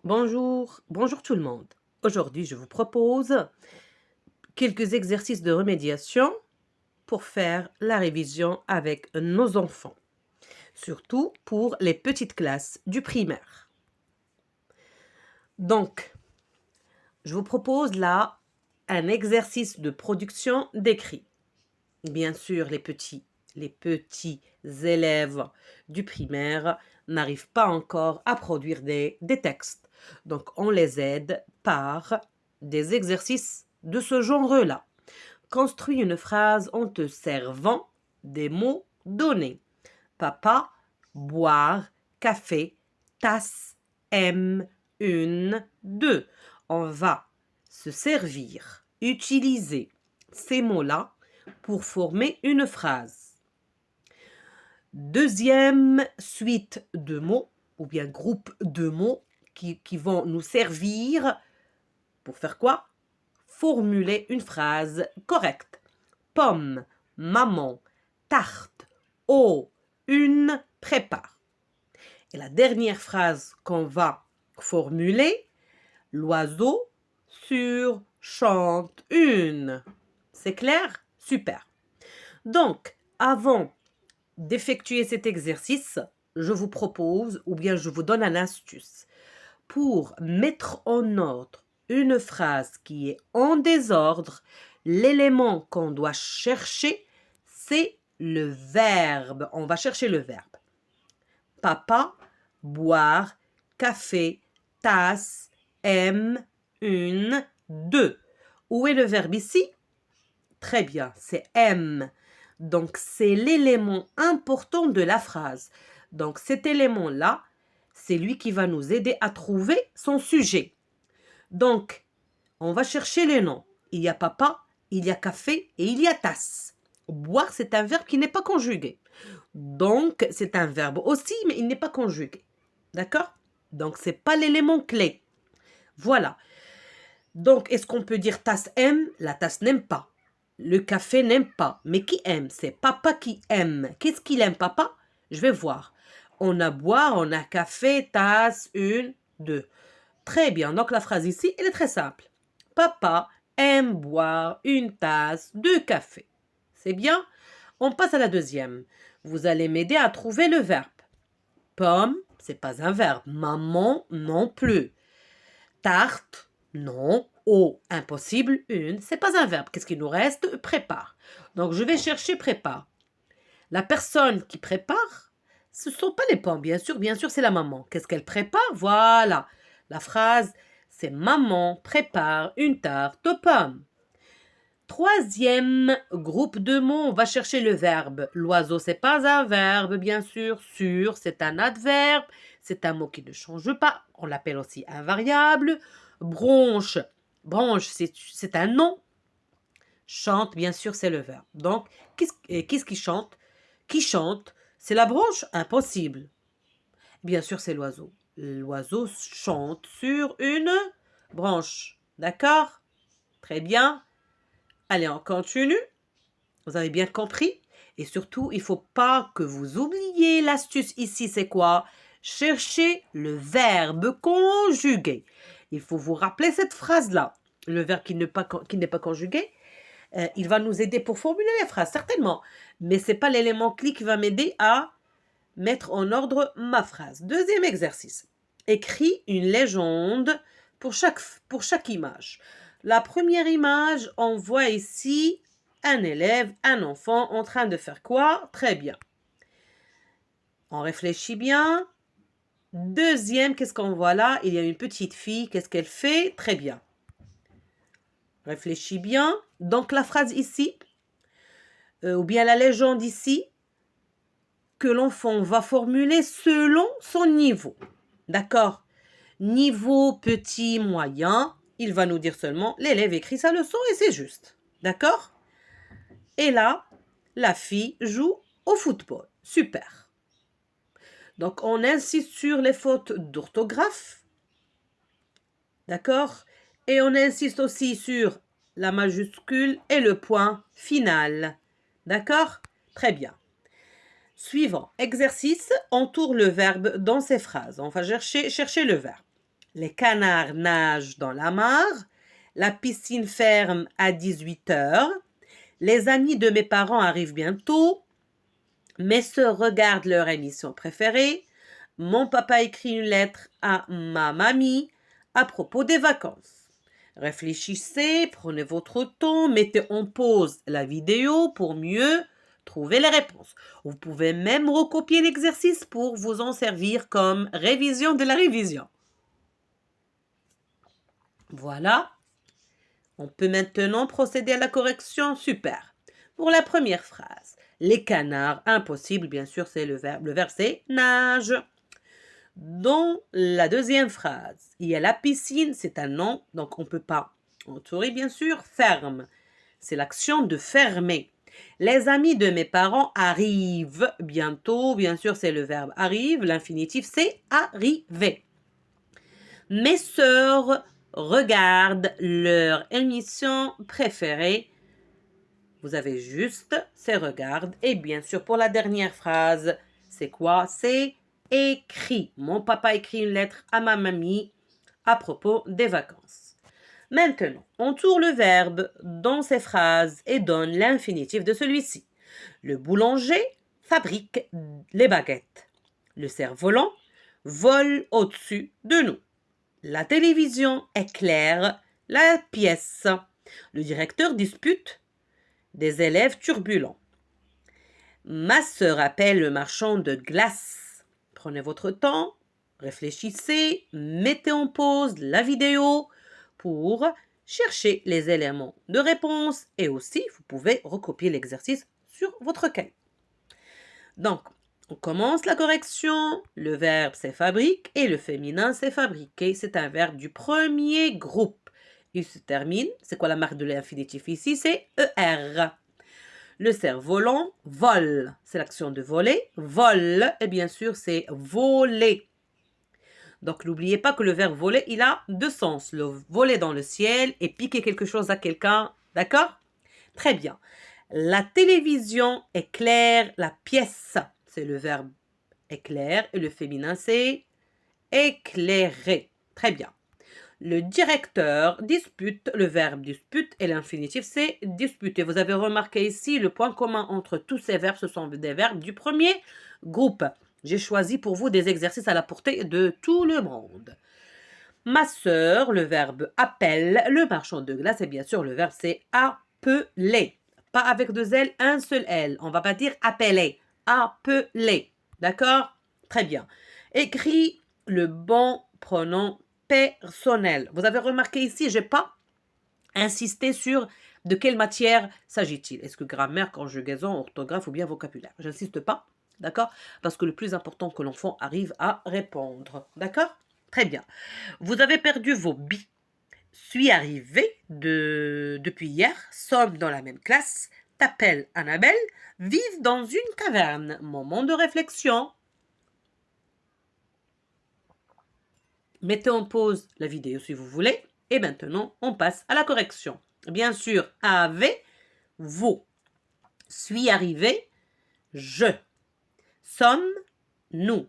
Bonjour tout le monde. Aujourd'hui, je vous propose quelques exercices de remédiation pour faire la révision avec nos enfants, surtout pour les petites classes du primaire. Donc, je vous propose là un exercice de production d'écrit. Bien sûr, les petits élèves du primaire n'arrivent pas encore à produire des textes. Donc, on les aide par des exercices de ce genre-là. Construis une phrase en te servant des mots donnés. Papa, boire, café, tasse, aime, une, deux. On va se servir, utiliser ces mots-là pour former une phrase. Deuxième suite de mots, ou bien groupe de mots qui vont nous servir pour faire quoi? Formuler une phrase correcte. Pomme, maman, tarte, eau, une, prépare. Et la dernière phrase qu'on va formuler, l'oiseau sur chante une. C'est clair? Super. Donc, avant d'effectuer cet exercice, je vous propose, ou bien je vous donne une astuce. Pour mettre en ordre une phrase qui est en désordre, l'élément qu'on doit chercher, c'est le verbe. On va chercher le verbe. Papa, boire, café, tasse, aime, une, deux. Où est le verbe ici? Très bien, c'est aime. Donc, c'est l'élément important de la phrase. Donc, cet élément-là, c'est lui qui va nous aider à trouver son sujet. Donc, on va chercher les noms. Il y a papa, il y a café et il y a tasse. Boire, c'est un verbe qui n'est pas conjugué. Donc, c'est un verbe aussi, mais il n'est pas conjugué. D'accord? Donc, c'est pas l'élément clé. Voilà. Donc, est-ce qu'on peut dire tasse aime? La tasse n'aime pas. Le café n'aime pas. Mais qui aime? C'est papa qui aime. Qu'est-ce qu'il aime, papa? Je vais voir. On a boire, on a café, tasse, une, deux. Très bien. Donc, la phrase ici, elle est très simple. Papa aime boire une tasse de café. C'est bien? On passe à la deuxième. Vous allez m'aider à trouver le verbe. Pomme, c'est pas un verbe. Maman, non plus. Tarte, non. Eau, impossible. Une, c'est pas un verbe. Qu'est-ce qu'il nous reste? Prépare. Donc, je vais chercher prépare. La personne qui prépare, ce ne sont pas les pommes, bien sûr, c'est la maman. Qu'est-ce qu'elle prépare? Voilà. La phrase, c'est maman prépare une tarte aux pommes. Troisième groupe de mots, on va chercher le verbe. L'oiseau, c'est pas un verbe, bien sûr. Sur, c'est un adverbe. C'est un mot qui ne change pas. On l'appelle aussi invariable. Bronche, c'est un nom. Chante, bien sûr, c'est le verbe. Donc, qu'est-ce qui chante? Qui chante? C'est la branche? Impossible. Bien sûr, c'est l'oiseau. L'oiseau chante sur une branche. D'accord? Très bien. Allez, on continue. Vous avez bien compris? Et surtout, il ne faut pas que vous oubliez l'astuce ici, c'est quoi? Cherchez le verbe conjugué. Il faut vous rappeler cette phrase-là. Le verbe qui n'est pas conjugué, il va nous aider pour formuler les phrases, certainement. Mais ce n'est pas l'élément clé qui va m'aider à mettre en ordre ma phrase. Deuxième exercice. Écris une légende pour chaque image. La première image, on voit ici un élève, un enfant en train de faire quoi? Très bien. On réfléchit bien. Deuxième, qu'est-ce qu'on voit là? Il y a une petite fille. Qu'est-ce qu'elle fait? Très bien. Réfléchis bien. Donc la phrase ici, ou bien la légende ici, que l'enfant va formuler selon son niveau. D'accord? Niveau petit, moyen, il va nous dire seulement l'élève écrit sa leçon et c'est juste. D'accord? Et là, la fille joue au football. Super. Donc, on insiste sur les fautes d'orthographe. D'accord? Et on insiste aussi sur la majuscule et le point final. D'accord? Très bien. Suivant, exercice, entoure le verbe dans ces phrases. On va chercher le verbe. Les canards nagent dans la mare. La piscine ferme à 18 heures. Les amis de mes parents arrivent bientôt. Mes sœurs regardent leur émission préférée. Mon papa écrit une lettre à ma mamie à propos des vacances. Réfléchissez, prenez votre temps, mettez en pause la vidéo pour mieux trouver les réponses. Vous pouvez même recopier l'exercice pour vous en servir comme révision de la révision. Voilà. On peut maintenant procéder à la correction. Super. Pour la première phrase, les canards, impossible, bien sûr, c'est le verbe. Le verbe, c'est nage. Dans la deuxième phrase, il y a la piscine, c'est un nom, donc on ne peut pas entourer, bien sûr. Ferme, c'est l'action de fermer. Les amis de mes parents arrivent bientôt, bien sûr, c'est le verbe arrive. L'infinitif, c'est arriver. Mes sœurs regardent leur émission préférée. Vous avez juste ces regards. Et bien sûr, pour la dernière phrase, c'est quoi? C'est écrit. Mon papa écrit une lettre à ma mamie à propos des vacances. Maintenant, on tourne le verbe dans ces phrases et donne l'infinitif de celui-ci. Le boulanger fabrique les baguettes. Le cerf-volant vole au-dessus de nous. La télévision éclaire la pièce. Le directeur dispute des élèves turbulents. Ma sœur appelle le marchand de glace. Prenez votre temps, réfléchissez, mettez en pause la vidéo pour chercher les éléments de réponse et aussi vous pouvez recopier l'exercice sur votre cahier. Donc, on commence la correction. Le verbe c'est fabrique et le féminin c'est fabriquer. C'est un verbe du premier groupe. Il se termine. C'est quoi la marque de l'infinitif ici? C'est ER. Le cerf-volant vole. C'est l'action de voler. Vole, et bien sûr, c'est voler. Donc, n'oubliez pas que le verbe voler, il a deux sens. Le voler dans le ciel et piquer quelque chose à quelqu'un. D'accord? Très bien. La télévision éclaire la pièce. C'est le verbe éclaire et le féminin, c'est éclairer. Très bien. Le directeur dispute, le verbe dispute et l'infinitif, c'est disputer. Vous avez remarqué ici le point commun entre tous ces verbes, ce sont des verbes du premier groupe. J'ai choisi pour vous des exercices à la portée de tout le monde. Ma sœur, le verbe appelle, le marchand de glace, et bien sûr le verbe c'est appeler. Pas avec deux L, un seul L. On va pas dire appeler, appeler. D'accord? Très bien. Écrit le bon pronom personnel. Vous avez remarqué ici, je n'ai pas insisté sur de quelle matière s'agit-il. Est-ce que grammaire, conjugaison, orthographe ou bien vocabulaire? Je n'insiste pas, d'accord? Parce que le plus important que l'enfant arrive à répondre. D'accord? Très bien. Vous avez perdu vos billes. Suis arrivé depuis hier. Sommes dans la même classe. T'appelles Annabelle. Vivent dans une caverne. Moment de réflexion. Mettez en pause la vidéo si vous voulez. Et maintenant, on passe à la correction. Bien sûr, avez, vous. Suis arrivé, je. Sommes, nous.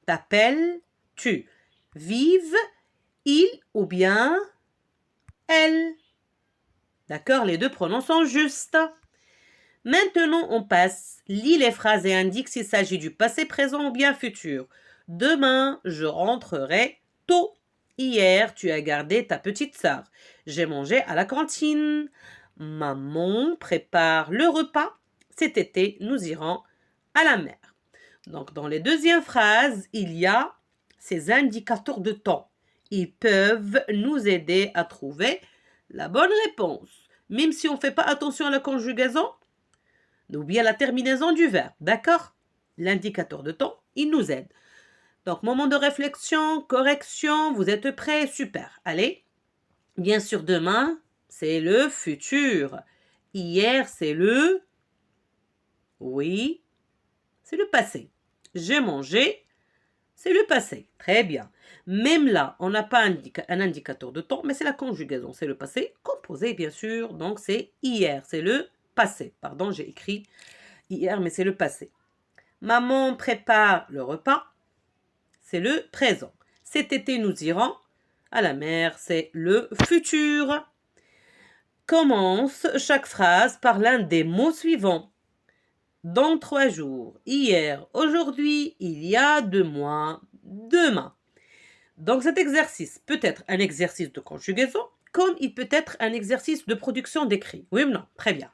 T'appelles, tu. Vive, il ou bien elle. D'accord, les deux pronoms sont justes. Maintenant, on passe. Lis les phrases et indique s'il s'agit du passé, présent ou bien futur. Demain, je rentrerai tôt. Hier, tu as gardé ta petite sœur. J'ai mangé à la cantine. Maman prépare le repas. Cet été, nous irons à la mer. Donc, dans les deuxièmes phrases, il y a ces indicateurs de temps. Ils peuvent nous aider à trouver la bonne réponse. Même si on ne fait pas attention à la conjugaison, ou bien la terminaison du verbe. D'accord? L'indicateur de temps, il nous aide. Donc, moment de réflexion, correction, vous êtes prêts? Super. Allez. Bien sûr, demain, c'est le futur. Hier, c'est le... Oui, c'est le passé. J'ai mangé, c'est le passé. Très bien. Même là, on n'a pas un indicateur de temps, mais c'est la conjugaison. C'est le passé composé, bien sûr. Donc, c'est hier. C'est le passé. Pardon, j'ai écrit hier, mais c'est le passé. Maman prépare le repas. C'est le présent. Cet été, nous irons à la mer, c'est le futur. Commence chaque phrase par l'un des mots suivants. Dans 3 jours, hier, aujourd'hui, il y a 2 mois, demain. Donc cet exercice peut être un exercice de conjugaison, comme il peut être un exercice de production d'écrit. Oui ou non? Très bien.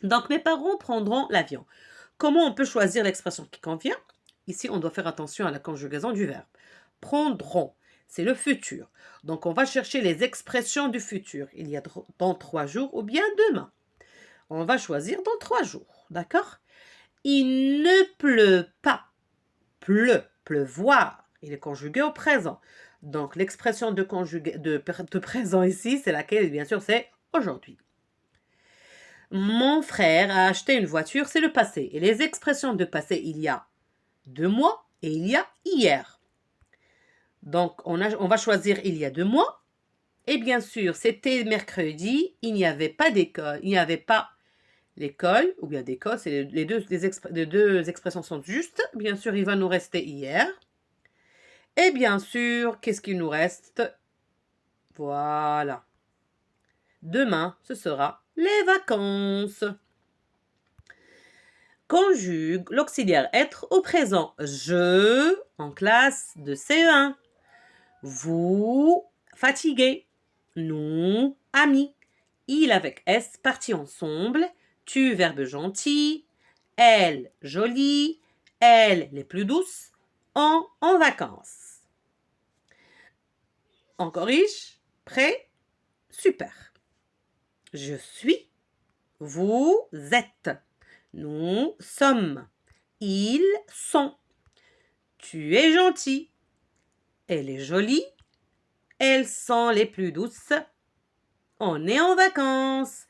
Donc mes parents prendront l'avion. Comment on peut choisir l'expression qui convient? Ici, on doit faire attention à la conjugaison du verbe. Prendront, c'est le futur. Donc on va chercher les expressions du futur. Il y a dans 3 jours ou bien demain. On va choisir dans 3 jours. D'accord? Il ne pleut pas. Pleut, pleuvoir. Il est conjugué au présent. Donc l'expression de présent ici, c'est laquelle? Bien sûr, c'est aujourd'hui. Mon frère a acheté une voiture, c'est le passé. Et les expressions de passé, il y a 2 mois et il y a hier. Donc, on va choisir il y a 2 mois. Et bien sûr, c'était mercredi, il n'y avait pas d'école, il n'y avait pas l'école, ou bien d'école, c'est les deux expressions sont justes. Bien sûr, il va nous rester hier. Et bien sûr, qu'est-ce qu'il nous reste? Voilà. Demain, ce sera les vacances. Conjugue l'auxiliaire être au présent. Je, en classe de CE1. Vous, fatigué. Nous, amis. Il avec S, partis ensemble. Tu, verbe gentil. Elle, jolie. Elle, les plus douces. En vacances. On corrige. Prêt? Super. Je suis. Vous êtes. Nous sommes. Ils sont. Tu es gentil. Elle est jolie. Elles sont les plus douces. On est en vacances.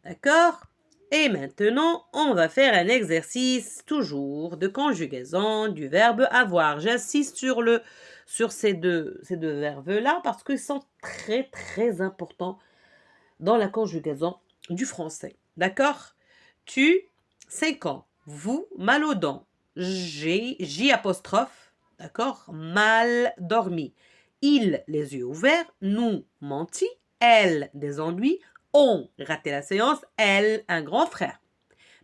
D'accord? Et maintenant, on va faire un exercice toujours de conjugaison du verbe avoir. J'insiste sur ces deux verbes-là parce qu'ils sont très très importants dans la conjugaison du français. D'accord? Tu, 5 ans. Vous, mal aux dents. J apostrophe. D'accord? Mal dormi. Il, les yeux ouverts. Nous, menti. Elle, des ennuis. On, raté la séance. Elle, un grand frère.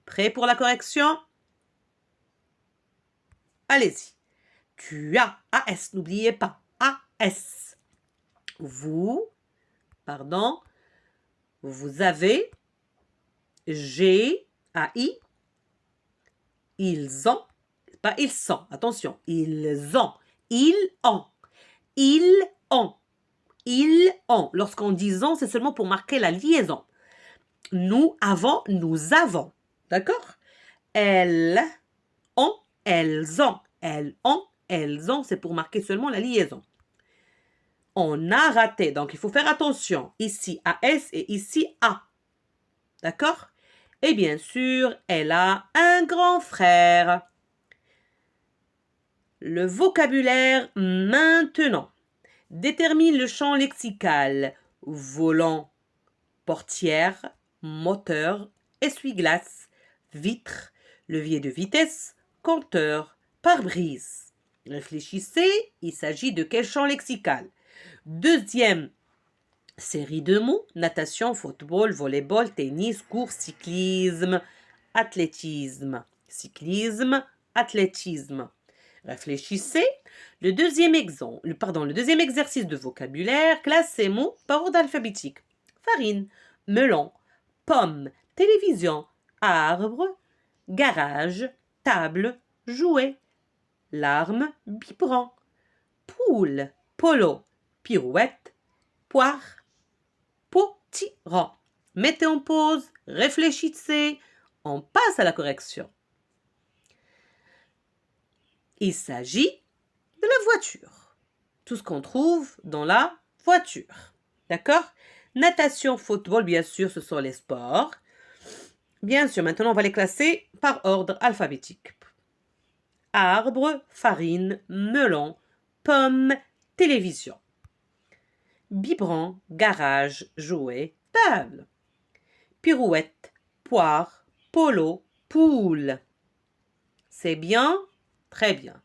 Prêt pour la correction? Allez-y. Tu as, AS, n'oubliez pas. AS. Vous, pardon. Vous avez. J'ai, AI. Ils ont. Pas ils sont. Attention. Ils ont. Ils ont. Ils ont. Ils ont. Lorsqu'on dit ont, c'est seulement pour marquer la liaison. Nous avons, nous avons. D'accord? Elles ont, elles ont. Elles ont, elles ont. C'est pour marquer seulement la liaison. On a raté. Donc, il faut faire attention. Ici, AS et ici, A. D'accord? Et bien sûr, elle a un grand frère. Le vocabulaire maintenant. Détermine le champ lexical. Volant, portière, moteur, essuie-glace, vitre, levier de vitesse, compteur, pare-brise. Réfléchissez, il s'agit de quel champ lexical? Deuxième série de mots, natation, football, volleyball, tennis, course, cyclisme, athlétisme. Cyclisme, athlétisme. Réfléchissez. Le deuxième exercice de vocabulaire, classe ces mots par ordre alphabétique. Farine, melon, pomme, télévision, arbre, garage, table, jouet, larme, biberon, poule, polo, pirouette, poire, potiron. Mettez en pause, réfléchissez, on passe à la correction. Il s'agit de la voiture. Tout ce qu'on trouve dans la voiture. D'accord? Natation, football, bien sûr, ce sont les sports. Bien sûr, maintenant, on va les classer par ordre alphabétique. Arbre, farine, melon, pomme, télévision. Biberon, garage, jouet, table. Pirouette, poire, polo, poule. C'est bien? Très bien.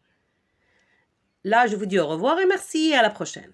Là, je vous dis au revoir et merci, à la prochaine.